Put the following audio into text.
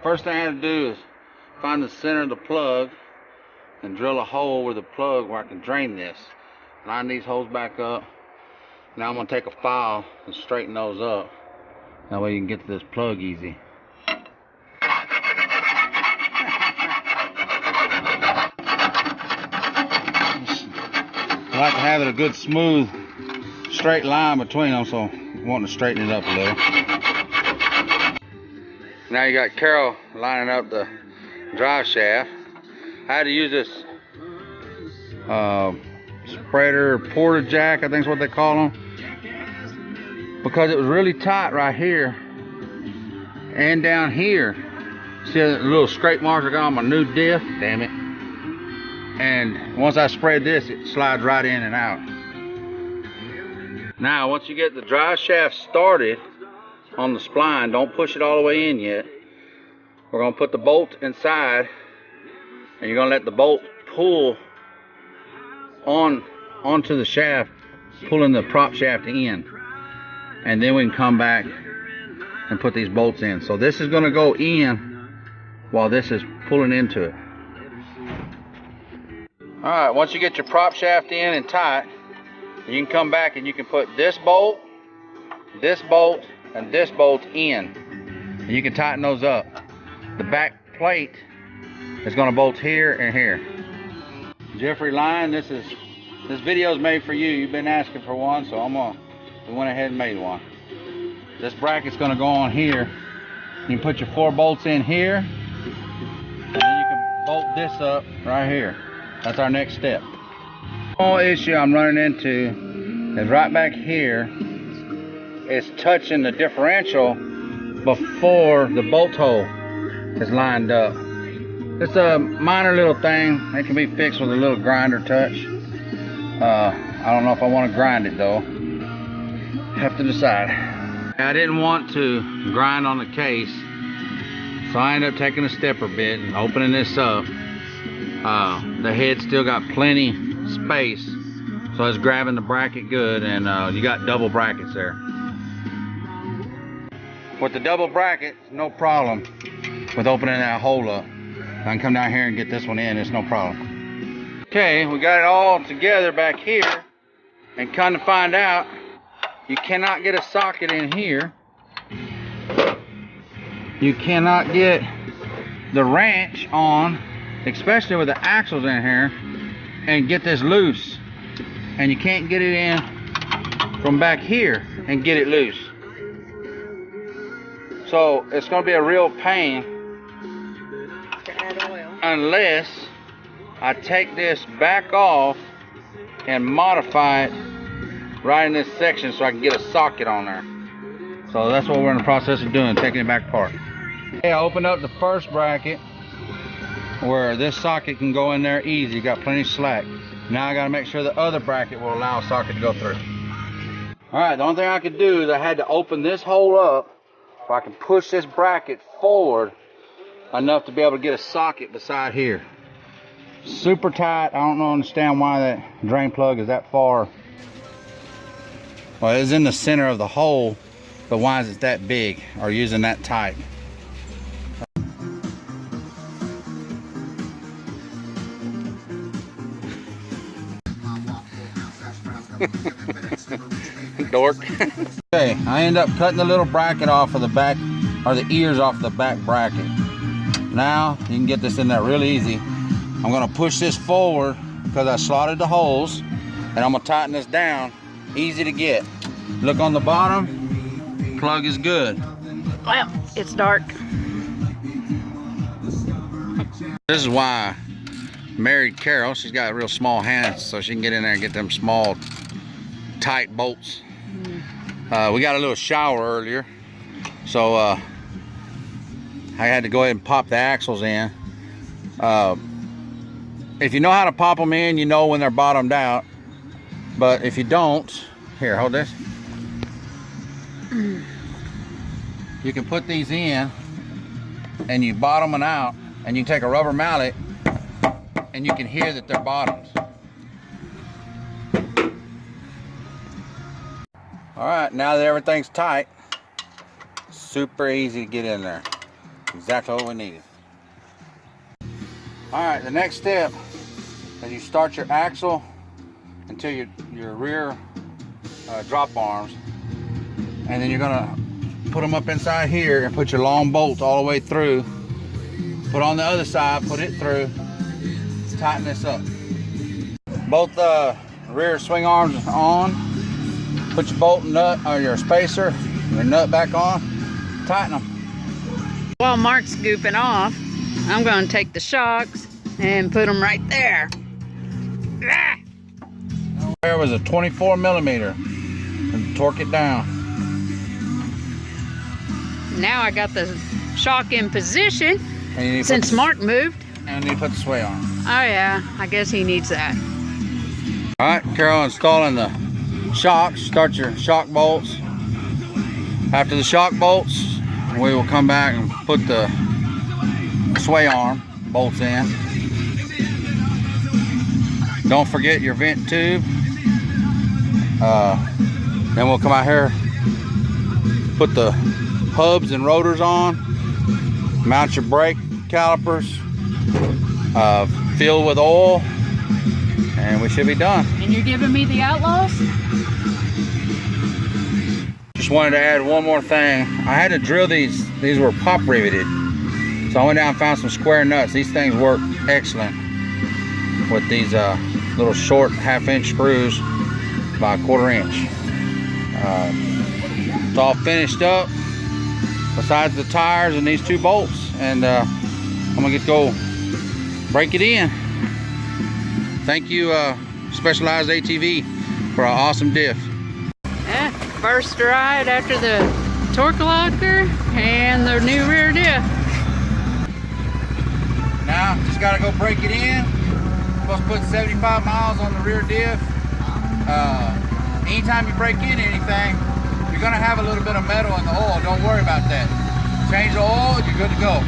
First thing I had to do is find the center of the plug and drill a hole with the plug where I can drain this. Line these holes back up. Now I'm going to take a file and straighten those up. That way you can get to this plug easy. I like to have it a good smooth straight line between them, so I'm wanting to straighten it up a little. Now you got Carol lining up the drive shaft. I had to use this spreader porta jack, I think is what they call them, because it was really tight right here and down here. See the little scrape marks I got on my new diff? Damn it. And once I spread this, it slides right in and out. Now, once you get the drive shaft started on the spline, don't push it all the way in yet. We're going to put the bolt inside, and you're going to let the bolt pull onto the shaft, pulling the prop shaft in. And then we can come back and put these bolts in. So this is going to go in while this is pulling into it. Alright, once you get your prop shaft in and tight, you can come back and you can put this bolt, and this bolt in. And you can tighten those up. The back plate is going to bolt here and here. Jeffrey Line, this video is made for you. You've been asking for one, so we went ahead and made one. This bracket's going to go on here. You can put your 4 bolts in here, and then you can bolt this up right here. That's our next step. Small issue I'm running into is right back here. It's touching the differential before the bolt hole is lined up. It's a minor little thing. It can be fixed with a little grinder touch. I don't know if I want to grind it though. Have to decide. I didn't want to grind on the case, so I ended up taking a stepper bit and opening this up. The head still got plenty space, so it's grabbing the bracket good, and you got double brackets there. With the double bracket, no problem with opening that hole up. I can come down here and get this one in, it's no problem. Okay, we got it all together back here, and kind of find out you cannot get a socket in here. You cannot get the wrench on, especially with the axles in here, and get this loose. And you can't get it in from back here and get it loose. So it's going to be a real pain unless I take this back off and modify it right in this section so I can get a socket on there. So that's what we're in the process of doing, taking it back apart. Okay, I opened up the first bracket where this socket can go in there easy, got plenty of slack. Now I got to make sure the other bracket will allow a socket to go through. Alright, the only thing I could do is I had to open this hole up so I can push this bracket forward enough to be able to get a socket beside here. Super tight. I don't understand why that drain plug is that far. Well, it's in the center of the hole, but why is it that big or using that tight? Dork. Okay, I end up cutting the little bracket off of the back, or the ears off the back bracket. Now you can get this in there real easy. I'm going to push this forward because I slotted the holes, and I'm going to tighten this down. Easy to get. Look on the bottom, plug is good. Well, it's dark. This is why I married Carol. She's got real small hands, so she can get in there and get them small tight bolts. We got a little shower earlier, so I had to go ahead and pop the axles in. If you know how to pop them in, you know when they're bottomed out. But if you don't, here, hold this. You can put these in and you bottom them out, and you can take a rubber mallet and you can hear that they're bottomed. All right, now that everything's tight, super easy to get in there. Exactly what we needed. Alright, the next step is you start your axle until your rear drop arms, and then you're gonna put them up inside here and put your long bolt all the way through. Put on the other side, put it through, tighten this up. Both rear swing arms on. Put your bolt and nut, or your spacer, your nut back on, tighten them. While Mark's goofing off, I'm going to take the shocks and put them right there. There was a 24 millimeter and torque it down. Now I got the shock in position since Mark moved. And you put the sway on. Oh yeah, I guess he needs that. All right, Carol, installing the shocks. Start your shock bolts. After the shock bolts, we will come back and put the sway arm bolts in. Don't forget your vent tube. Then we'll come out here, put the hubs and rotors on, mount your brake calipers, fill with oil, and we should be done. And you're giving me the Outlaws? Just wanted to add one more thing. I had to drill these were pop riveted. So I went down and found some square nuts. These things work excellent with these little short 1/2 inch screws by 1/4 inch. It's all finished up besides the tires and these 2 bolts, and I'm gonna get to go break it in. Thank you Specialized ATV for an awesome diff. Yeah, first ride after the torque locker and the new rear diff. Now just gotta go break it in. Supposed to put 75 miles on the rear diff. Anytime you break in anything, you're gonna have a little bit of metal in the oil. Don't worry about that. Change the oil, you're good to go.